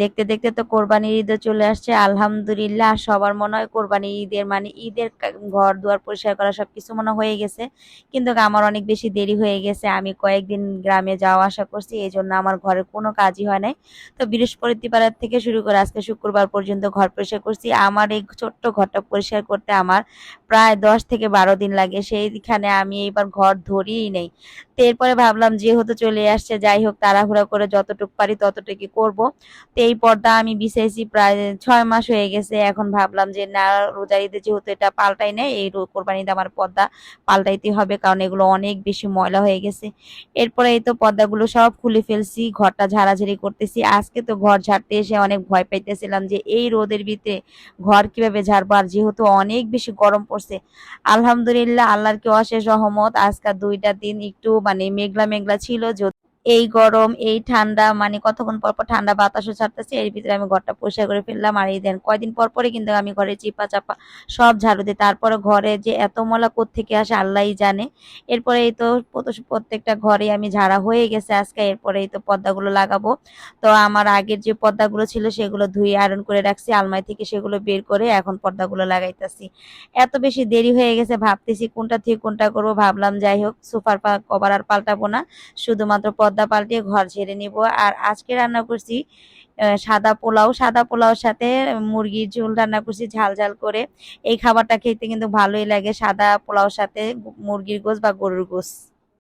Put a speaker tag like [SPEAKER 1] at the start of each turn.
[SPEAKER 1] দেখতে দেখতে তো কোরবানির ঈদও চলে আসছে আলহামদুলিল্লাহ। সবার মনে হয় কোরবানির ঈদের মানে ঈদের ঘর দুয়ার পরিষ্কার করা সবকিছু মনে হয়ে গেছে, কিন্তু আমার অনেক বেশি দেরি হয়ে গেছে। আমি কয়েকদিন গ্রামে যাওয়া আসা করছি, এই জন্য আমার ঘরের কোনো কাজই হয় নাই। তো বৃহস্পতিবার থেকে শুরু করে আজকে শুক্রবার পর্যন্ত ঘর পরিষ্কার করছি। আমার এই ছোট্ট ঘরটা পরিষ্কার করতে আমার প্রায় 10 থেকে 12 দিন লাগে, সেইখানে আমি এইবার ঘর ধরিই নেই। তো এরপরে ভাবলাম যেহেতু চলে আসছে, যাই হোক তাড়াহুড়া করে যতটুকু পারি ততটুকু করব। তো এই পর্দা আমি বিছাইছি প্রায় 6 মাস হয়ে গেছে। এখন ভাবলাম যে না, রোজার ঈদে যেহেতু এটা পাল্টাই নেই, এই কোরবানির ঈদে আমার পর্দা পাল্টাইতে হবে, কারণ এগুলো অনেক বেশি ময়লা হয়ে গেছে। এরপরে এই তো পর্দাগুলো সব খুলে ফেলছি, ঘরটা ঝাড়াঝাড়ি করতেছি। আজকে তো ঘর ঝাড়তে এসে অনেক ভয় পাইতেছিলাম যে এই রোদের ভিতরে ঘর কিভাবে ঝাড়বো, আর যেহেতু অনেক বেশি গরম পড়ছে। আলহামদুলিল্লাহ, আল্লাহর কি অশেষ রহমত, আজকে 2টা দিন একটু মানে মেঘলা মেঘলা ছিল। এই গরম এই ঠান্ডা মানে কতক্ষণ পর পর ঠান্ডা বাতাসও ছাড়তেছে, এর ভিতরে আমি ঘরটা পরিষ্কার করে ফেললাম। আর এই দেন কয়দিন পর পরে কিন্তু আমি ঘরে চিপা চাপা সব ঝাড়ু দিই, তারপরে ঘরে যে এত ময়লা কোত্থেকে আসে আল্লাহই জানে। এরপরে এই তো প্রত্যেকটা ঘরে আমি ঝাড়া হয়ে গেছে আজকে। এরপরে এই তো পর্দাগুলো লাগাবো। তো আমার আগের যে পর্দাগুলো ছিল সেগুলো ধুয়ে আয়রন করে রাখছি, আলমারি থেকে সেগুলো বের করে এখন পর্দাগুলো লাগাইতেছি। এত বেশি দেরি হয়ে গেছে, ভাবতেছি কোনটা থেকে কোনটা করবো। ভাবলাম যাই হোক সোফার কভার আর পাল্টাবো না, শুধুমাত্র পর্দা পাল্টিয়ে ঘর ঝেড়ে নিব। আর আজকে রান্না করছি সাদা পোলাও। সাদা পোলাওর সাথে মুরগির ঝোল রান্না করছি ঝাল ঝাল করে। এই খাবারটা খেতে কিন্তু ভালোই লাগে, সাদা পোলাওর সাথে মুরগির গোশ বা গরুর গোশ।